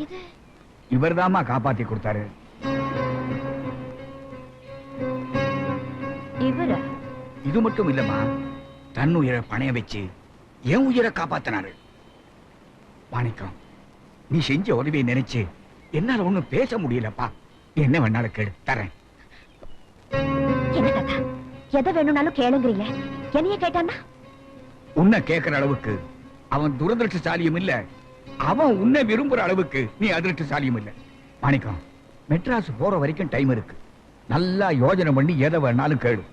இது இவர்தாம்மா காப்பாத்தி கொடுத்தாரு. இவரா? இது மட்டும் இல்லம்மா, தன் உயிரை பணைய வச்சு என் உயிரை காப்பாத்தினாரு. மாணிக்கம், நீ செஞ்ச உதவியை நினைச்சு என்னால ஒண்ணும் பேச முடியலப்பா. என்ன வேணாலும் கேளு, தரேன். என்ன தாத்தா, எதை வேணும்னாலும் கேளுங்கிறீங்க. என்னைய கேட்டானா? உன்னை கேட்கிற அளவுக்கு அவன் துரதிருஷ்டசாலியும் இல்ல, அவன் உன்னை விரும்புற அளவுக்கு நீ அதிருஷ்டசாலியும் இல்ல. மாணிக்கம், மெட்ராஸ் போற வரைக்கும் டைம் இருக்கு. நல்லா யோஜனை பண்ணி எதை வேணாலும் கேளு.